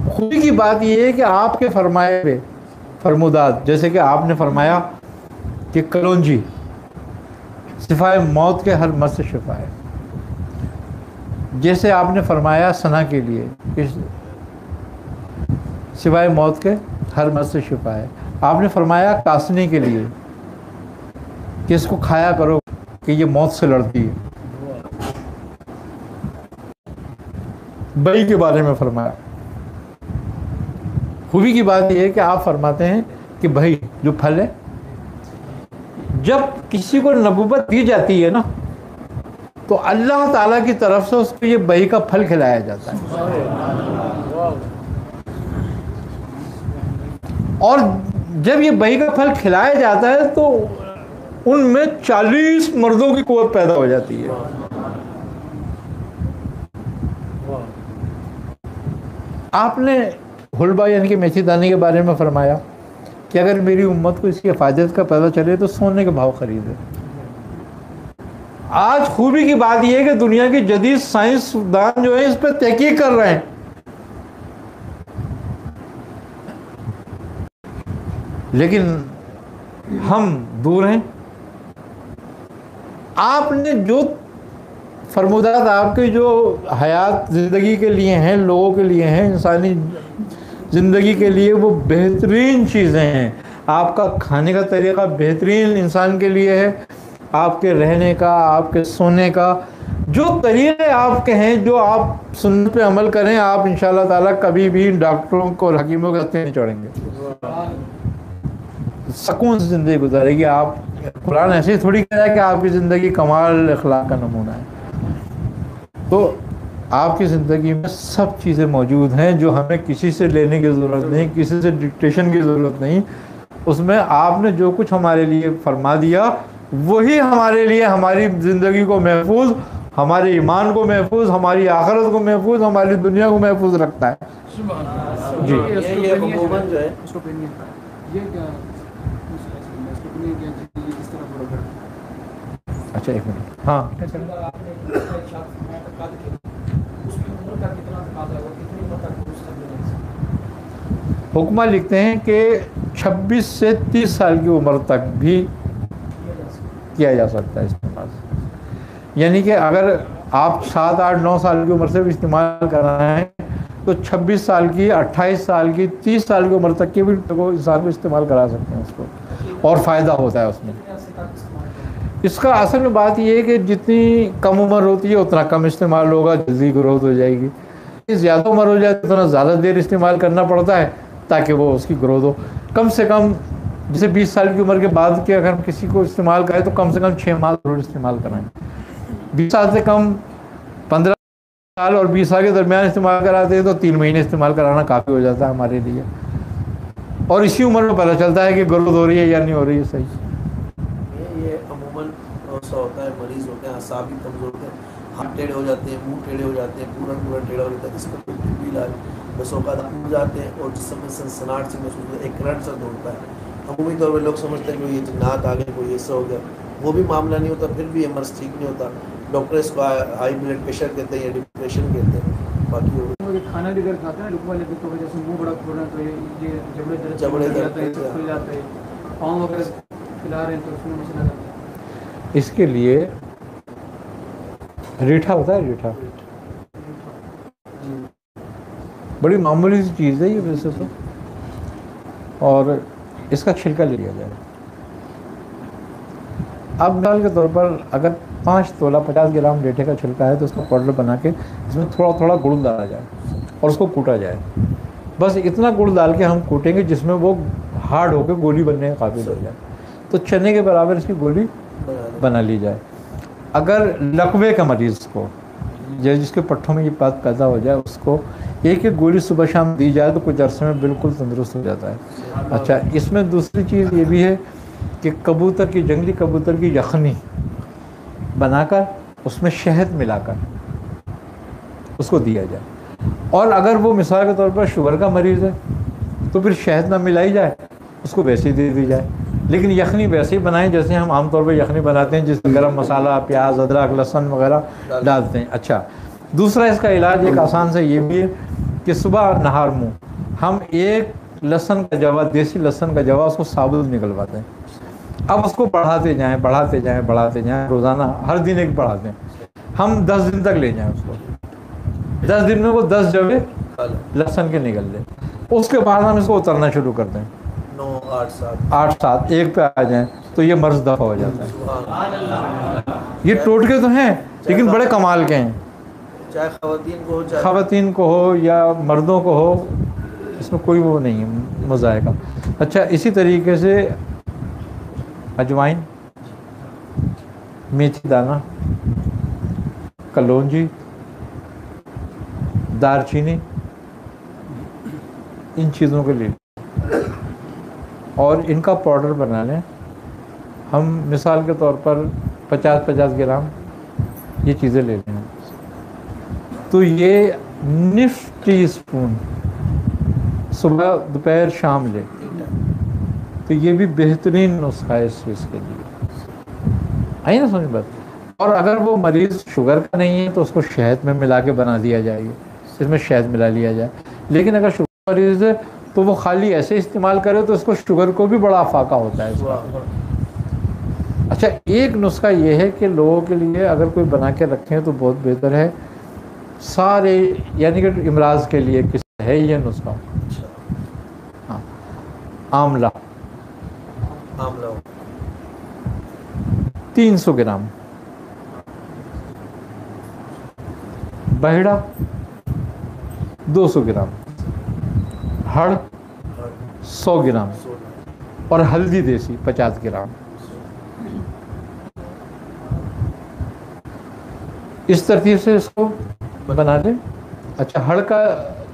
खूबी की बात यह है कि आपके फरमाए पे फरमुदात, जैसे कि आपने फरमाया कि कलौंजी शिफाए मौत के हर मर्ज़ से शिफा है, जैसे आपने फरमाया सना के लिए कि सिवाय मौत के हर मर्ज़ से शिफा है, आपने फरमाया कासने के लिए कि इसको खाया करो कि ये मौत से लड़ती है, बई के बारे में फरमाया। खूबी की बात यह है कि आप फरमाते हैं कि भाई जो फल है, जब किसी को नबूवत दी जाती है ना तो अल्लाह ताला की तरफ से उसको ये बही का फल खिलाया जाता है, और जब ये बही का फल खिलाया जाता है तो उनमें 40 मर्दों की कुव्वत पैदा हो जाती है। आपने हुलबा यानी कि मेथी दाने के बारे में फरमाया कि अगर मेरी उम्मत को इसकी हिफाजत का पता चले तो सोने के भाव खरीदे। आज खूबी की बात यह है कि दुनिया की जदीद साइंसदान जो है इस पर तहकीक कर रहे हैं, लेकिन हम दूर हैं। आपने जो फरमुदात आपके जो हयात ज़िंदगी के लिए हैं, लोगों के लिए हैं, इंसानी ज़िंदगी के लिए, वो बेहतरीन चीज़ें हैं। आपका खाने का तरीक़ा बेहतरीन इंसान के लिए है, आपके रहने का, आपके सोने का जो तरीक़े आपके हैं, जो आप सुन्नत पे अमल करें, आप इंशाअल्लाह ताला कभी भी डॉक्टरों को और हकीमों के हत्थे नहीं चढ़ेंगे, सुकून से ज़िंदगी गुजारेगी। आप कुरान ऐसे ही थोड़ी कह रहा है कि आपकी ज़िंदगी कमाल अखलाक का नमूना है। तो आपकी ज़िंदगी में सब चीज़ें मौजूद हैं जो हमें किसी से लेने की ज़रूरत नहीं, किसी से डिक्टेशन की ज़रूरत नहीं। उसमें आपने जो कुछ हमारे लिए फरमा दिया वही हमारे लिए हमारी ज़िंदगी को महफूज, हमारे ईमान को महफूज, हमारी आखिरत को महफूज, हमारी दुनिया को महफूज रखता है। जी, ये अमूमन जो है अच्छा एक मिनट, हाँ हुक्मा लिखते हैं कि 26 से 30 साल की उम्र तक भी किया जा सकता है इस्तेमाल। यानी कि अगर आप 7, 8, 9 साल की उम्र से भी इस्तेमाल कर रहे हैं तो 26 साल की, 28 साल की, 30 साल की उम्र तक के भी इंसान को इस्तेमाल करा सकते हैं उसको, और फ़ायदा होता है उसमें। इसका असल में बात यह है कि जितनी कम उम्र होती है उतना कम इस्तेमाल होगा, जल्दी ग्रोथ हो जाएगी। ज़्यादा उम्र हो जाए तो उतना ज़्यादा देर इस्तेमाल करना पड़ता है ताकि वो उसकी ग्रोथ हो। कम से कम जैसे 20 साल की उम्र के बाद के अगर हम किसी को इस्तेमाल करें तो कम से कम 6 माह जरूर इस्तेमाल कराएं। 20 साल से कम 15 साल और 20 साल के दरमियान इस्तेमाल कराते हैं तो 3 महीने इस्तेमाल कराना काफ़ी हो जाता है हमारे लिए। और इसी उम्र में पता चलता है कि ग्रोथ हो रही है या नहीं हो रही है सही। ये अमूमन ऐसा होता है, मरीज होते हैं असाब भी कमज़ोर होते हैं, हाथ टेढ़े हो जाते हैं, मुंह टेढ़े हो जाते हैं, पूरा टेढ़ा हो जाता है, इसका कोई भी इलाज बसों का उड़ जाते हैं और जिस समय सनसनाहट से महसूस होता है, एक करंट सा दौड़ता है। अमूमी तौर पर लोग समझते हैं कि ये जिन्नात आ गए, कोई ऐसा हो गया, वो भी मामला नहीं होता, फिर भी ये मर्ज ठीक नहीं होता। डॉक्टर इसको हाई ब्लड प्रेशर कहते हैं या डिप्रेशन कहते हैं। बाकी मुझे खाना भी अगर खाते हैं रुकवा लेते तो वजह से मुंह बड़ा खोल रहा है, तो ये जबड़े दर्द जबड़े खुल दर्द जाता है, खुल खुल जाता है, पाँव वगैरह खिला रहे हैं तो उसमें मसला रहता है। इसके लिए रीठा होता है, रीठा बड़ी मामूली सी चीज़ है ये वैसे तो, और इसका छिलका ले लिया जाए। अब मिसाल के तौर पर अगर 5 तोला 50 ग्राम रीठे का छिलका है तो उसका पाउडर बना के इसमें थोड़ा थोड़ा गुड़ डाला जाए और उसको कूटा जाए। बस इतना गुड़ डाल के हम कूटेंगे जिसमें वो हार्ड होकर गोली बनने के काबिल हो जाए, तो चने के बराबर इसकी गोली बना ली जाए। अगर लकवे का मरीज़ को या जिसके पट्ठों में ये बात पैदा हो जाए उसको एक एक गोली सुबह शाम दी जाए तो कुछ अरसे में बिल्कुल तंदुरुस्त हो जाता है। अच्छा, इसमें दूसरी चीज़ ये भी है कि कबूतर की, जंगली कबूतर की यखनी बनाकर उसमें शहद मिलाकर उसको दिया जाए। और अगर वो मिसाल के तौर पर शुगर का मरीज़ है तो फिर शहद ना मिलाई जाए, उसको वैसे ही दे दी जाए, लेकिन यखनी वैसे ही बनाएं जैसे हम आमतौर पर यखनी बनाते हैं, जिसमें गरम मसाला, प्याज, अदरक, लहसुन वगैरह डालते हैं। अच्छा, दूसरा इसका इलाज एक आसान से ये भी है कि सुबह नहार मुँह हम एक लहसुन का जवा, देसी लहसुन का जवा, उसको साबुत निकलवाते हैं। अब उसको बढ़ाते जाएं, बढ़ाते जाएं, बढ़ाते जाएं, रोज़ाना हर दिन एक बढ़ाते हैं। हम 10 दिन तक ले जाएं उसको, 10 दिन में वो 10 जवे लहसुन के निकल जाए। उसके बाद हम इसको उतरना शुरू कर दें, 8 7 एक पे आ जाएं तो ये मर्ज दफा हो जाता है। ये टोटके तो हैं लेकिन बड़े कमाल के हैं, चाहे ख़वातीन को हो या मर्दों को हो, इसमें कोई वो नहीं है मज़ायका। अच्छा, इसी तरीके से अजवाइन, मेथी दाना, कलौंजी, दालचीनी, इन चीज़ों के लिए और इनका पाउडर बना लें। हम मिसाल के तौर पर 50-50 ग्राम ये चीज़ें ले लें तो ये निफ टी स्पून सुबह दोपहर शाम ले तो ये भी बेहतरीन नुस्खा है इस चीज़ के लिए। आई ना समझ बात। और अगर वो मरीज़ शुगर का नहीं है तो उसको शहद में मिला के बना दिया जाएगा, इसमें शहद मिला लिया जाए। लेकिन अगर शुगर मरीज़ है तो वो खाली ऐसे इस्तेमाल करे तो उसको शुगर को भी बड़ा अफाका होता है इसका। अच्छा, एक नुस्खा ये है कि लोगों के लिए अगर कोई बना के रखें तो बहुत बेहतर है, सारे यानी कि इमराज के लिए किस है ये नुस्खा। हाँ, आंवला 300 ग्राम, बहेड़ा 200 ग्राम, हड़ 100 ग्राम और हल्दी देसी 50 ग्राम। इस तरतीब से इसको बना दें। अच्छा, हड़ का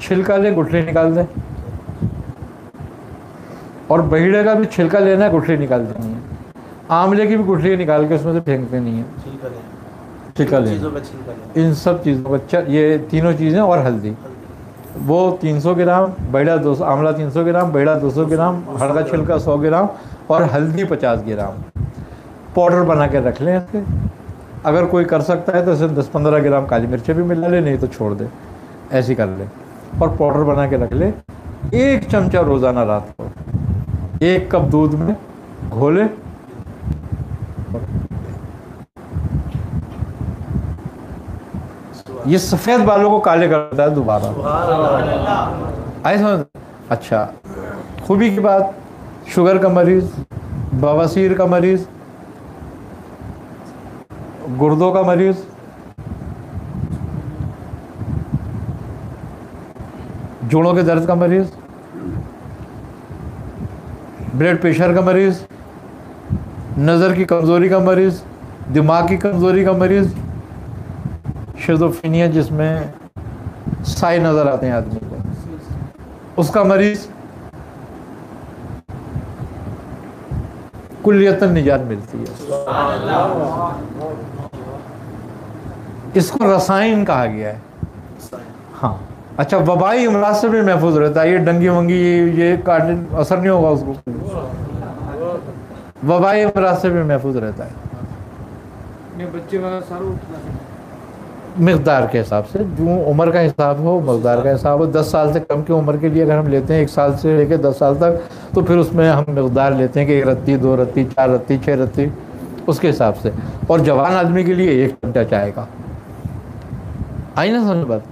छिलका ले, गुठली निकाल दें, और बहेड़े का भी छिलका लेना है, गुठली निकाल देनी है। आंवले की भी गुठली निकाल के उसमें से फेंक देनी है, छिलका लेना। इन सब चीज़ों का ये तीनों चीज़ें और हल्दी, वो 300 ग्राम, बहेड़ा 200, आंवला 300 ग्राम, बहेड़ा 200 ग्राम, हड़ का छिलका 100 ग्राम और हल्दी 50 ग्राम। पाउडर बना के रख लें इसके। अगर कोई कर सकता है तो इसमें 10-15 ग्राम काली मिर्चें भी मिला ले, नहीं तो छोड़ दे, ऐसी कर ले। और पाउडर बना के रख ले। 1 चमचा रोज़ाना रात को 1 कप दूध में घोले, ये सफ़ेद बालों को काले करता है दोबारा। आई समझ। अच्छा, खूबी की बात, शुगर का मरीज़, बवासीर का मरीज़, गुर्दों का मरीज़, जोड़ों के दर्द का मरीज़, ब्लड प्रेशर का मरीज़, नज़र की कमज़ोरी का मरीज़, दिमाग की कमज़ोरी का मरीज़, शिज़ोफ्रेनिया जिसमें साए नज़र आते हैं आदमी को, उसका मरीज़, कुल्लियतन निजात मिलती है। इसको रसायन कहा गया है। हाँ, अच्छा, वबाई अमराज से भी महफूज रहता है। ये डंगी वंगी ये काटने असर नहीं होगा उसको, वबाई अमराज से भी महफूज रहता है। ये बच्चे वाला सारा उठना मिकदार के हिसाब से, जो उम्र का हिसाब हो, मकदार का हिसाब हो। 10 साल से कम की उम्र के लिए अगर हम लेते हैं 1 साल से लेकर 10 साल तक, तो फिर उसमें हम मकदार लेते हैं कि 1 रत्ती, 2 रत्ती, 4 रत्ती, 6 रत्ती, उसके हिसाब से। और जवान आदमी के लिए 1 चमचा चाय का। आई ना समझ बात?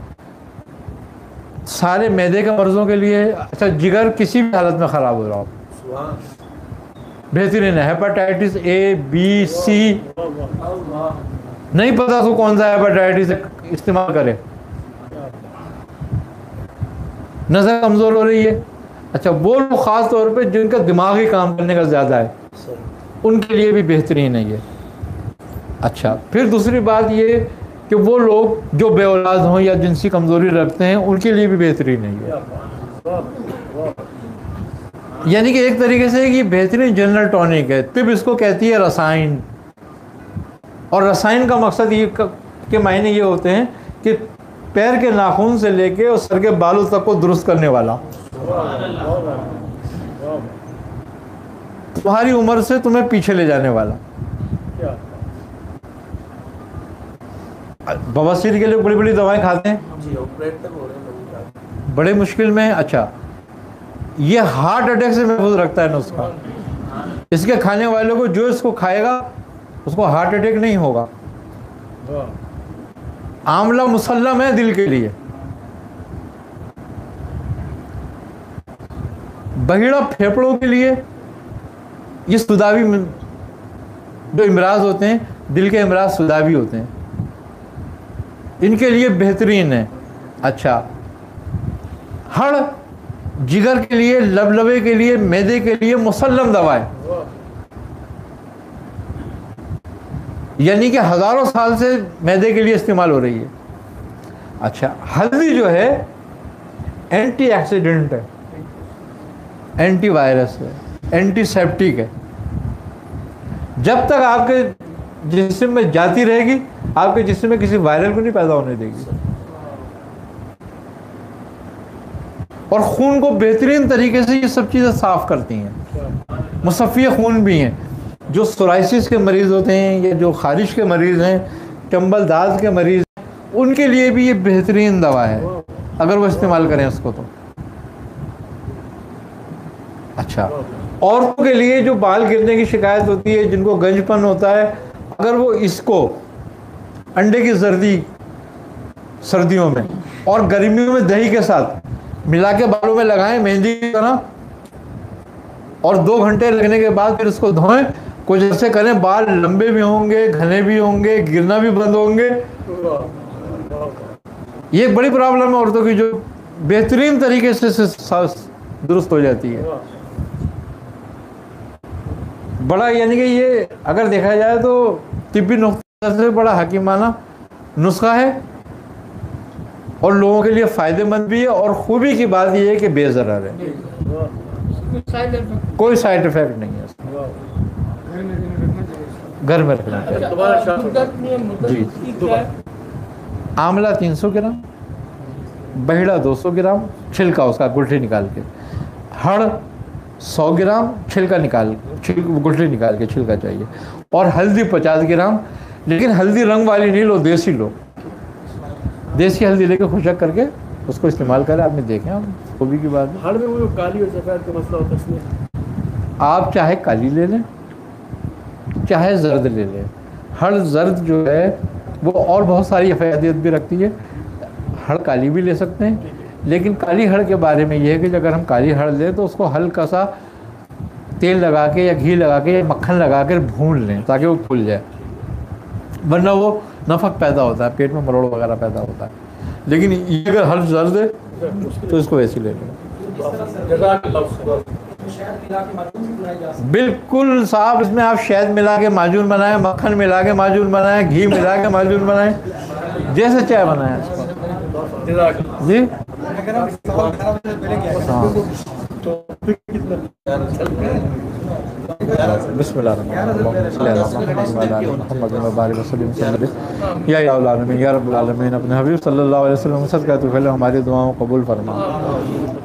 सारे मैदे के मर्जों के लिए, अच्छा, जिगर किसी भी हालत में ख़राब हो रहा हो, बेहतरीन है। हेपेटाइटिस A, B, C, नहीं पता तो कौन सा हेपेटाइटिस इस्तेमाल करे। नजर कमजोर हो रही है, अच्छा, वो लोग खास तौर पे जिनका दिमागी काम करने का ज़्यादा है, उनके लिए भी बेहतरीन है ये। अच्छा, फिर दूसरी बात ये कि वो लोग जो बेऔलाद हों या जिनसी कमज़ोरी रखते हैं, उनके लिए भी बेहतरीन है ये। यानी कि एक तरीके से ये बेहतरीन जनरल टॉनिक है। तिब इसको कहती है रसायन। और रसायन का मकसद ये के मायने ये होते हैं कि पैर के नाखून से लेके और सर के बालों तक को दुरुस्त करने वाला। तुम्हारी उम्र से तुम्हें पीछे ले जाने वाला। बवासीर के लिए बड़ी बड़ी दवाएं खाते हैं जी, ऑपरेट तक हो रहे हैं बड़े मुश्किल में। अच्छा, ये हार्ट अटैक से महफूज रखता है नुस्खा। इसके खाने वालों को, जो इसको खाएगा उसको हार्ट अटैक नहीं होगा। आंवला मुसल्लम है दिल के लिए। बहिड़ा फेफड़ों के लिए। ये सुदावी जो इमराज होते हैं, दिल के इमराज सुदावी होते हैं, इनके लिए बेहतरीन है। अच्छा, हड़ जिगर के लिए, लबलबे के लिए, मैदे के लिए मुसल्लम दवा है। यानी कि हजारों साल से मैदे के लिए इस्तेमाल हो रही है। अच्छा, हल्दी जो है एंटीऑक्सीडेंट है, एंटीवायरस है, एंटीसेप्टिक है। जब तक आपके जिस्म में जाती रहेगी, आपके जिस्म में किसी वायरल को नहीं पैदा होने देगी। और खून को बेहतरीन तरीके से ये सब चीज़ें साफ करती हैं। मुसफ़ी खून भी हैं। जो सोराइसिस के मरीज़ होते हैं या जो खारिश के मरीज़ हैं, चंबल दाद के मरीज़, उनके लिए भी ये बेहतरीन दवा है अगर वो इस्तेमाल करें उसको तो। अच्छा, औरतों के लिए जो बाल गिरने की शिकायत होती है, जिनको गंजपन होता है, अगर वो इसको अंडे की जर्दी सर्दियों में और गर्मियों में दही के साथ मिला के बालों में लगाएं मेहंदी की तरह, और 2 घंटे लगने के बाद फिर उसको धोएं, कुछ ऐसे करें, बाल लंबे भी होंगे, घने भी होंगे, गिरना भी बंद होंगे। ये एक बड़ी प्रॉब्लम है औरतों की, जो बेहतरीन तरीके से दुरुस्त हो जाती है। बड़ा, यानी कि ये अगर देखा जाए तो तिब्बी नुक्ते से बड़ा हकीमाना नुस्खा है और लोगों के लिए फ़ायदेमंद भी है। और खूबी की बात यह है कि बेज़रर है, कोई साइड इफेक्ट नहीं है इसका। घर में रखना चाहिए जी। आंवला 300 ग्राम, बहिड़ा 200 ग्राम, छिलका उसका गुठली निकाल के, हड़ 100 ग्राम, छिलका निकाल, गुठली निकाल के छिलका चाहिए, और हल्दी 50 ग्राम। लेकिन हल्दी रंग वाली नहीं लो, देसी लो। देसी हल्दी लेके खुशक करके उसको इस्तेमाल करें। आपने देखें, आप खूबी की बात है। हड़ में वो काली और सफ़ेद का मसला होता है, इसलिए आप चाहे काली ले लें, चाहे जर्द ले लें। हड़ जर्द जो है वो और बहुत सारी फ़ायदियत भी रखती है। हड़ काली भी ले सकते हैं, लेकिन काली हड़ के बारे में यह है कि अगर हम काली हड़ लें तो उसको हल्का सा तेल लगा के या घी लगा के या मक्खन लगा कर भून लें ताकि वो फूल जाए, वरना वो नफक पैदा होता है, पेट में मरोड़ वगैरह पैदा होता है। लेकिन ये अगर हड़ जर्द है तो इसको वैसे ले लें। बिल्कुल साहब, इसमें आप शहद मिला के माजून बनाएं, मक्खन मिला के माजून बनाएं, घी मिला के माजून बनाएं, जैसे चाय बनाएं इसको जी। हाँ। या इलाहुल या रब्बुल आलमीन अपने हबीब सल्लल्लाहु अलैहि वसल्लम सदका तो पहले हमारी दुआओं को कबूल फरमा।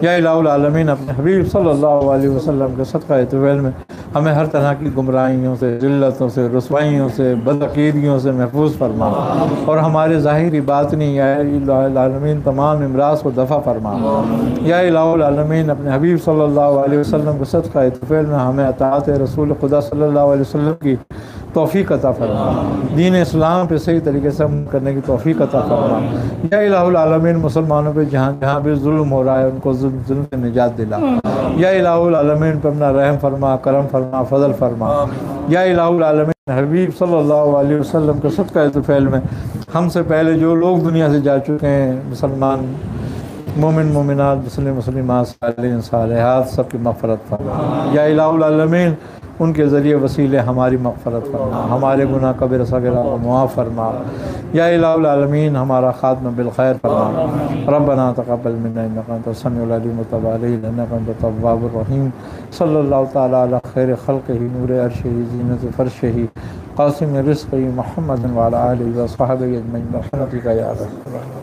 या इलाहुल आलमीन अपने हबीब सल्लल्लाहु अलैहि वसल्लम के सदका तो पहले में हमें हर तरह की गुमराहियों से, जिल्लतों से, रुसवाइयों से, बदअकीदगियों से महफूज फरमा और हमारे ज़ाहिरी बातनी या इलाहुल आलमीन तमाम इमराज को दफ़ा फरमा। या इलाहुल आलमीन अपने हबीब सल्लल्लाहु अलैहि वसल्लम के सदका तो पहले में हमें अताअत रसूल खुदा सल्लल्लाहु अलैहि वसल्लम की तौफीक अता फरमा, दीन इस्लाम पे सही तरीके से अमल करने की तौफीक अता फरमा। या इलाहुल आलमीन मुसलमानों पे जहाँ जहाँ भी जुल्म हो रहा है उनको जुल्म से निजात दिला। या इलाहुल आलमीन पे अपना रहम फरमा, करम फरमा, फजल फरमा। या इलाहुल आलमीन हबीब सल्लल्लाहु अलैहि वसल्लम के सदका तुफैल में हमसे पहले जो लोग दुनिया से जा चुके हैं, मुसलमान मोमिन मोमिनात, मुस्लिम मुस्लिमात, सालिहीन सालिहात, सबकी मग़फ़िरत फरमा। या इलाहुल आलमीन उनके ज़रिए वसीले हमारी मग़फ़िरत फरमा, हमारे गुनाह कबीरा सग़ीरा को मुआफ़ फरमा। या इलाहुल आलमीन हमारा ख़ात्मा बिल खैर फरमा। रब्बना तक़ब्बल मिन्ना इन्नका अंतस समीउल अलीम व तुब अलैना इन्नका अंतत तव्वाबुर रहीम। सल्लल्लाहु तआला अला खैरि ख़ल्क़िही नूरे अर्शिही ज़ीनत फ़र्शिही क़ासिम रिज़्क़िही मुहम्मद व अला आलिहि व सहबिही अजमईन बिरहमतिका या अरहम।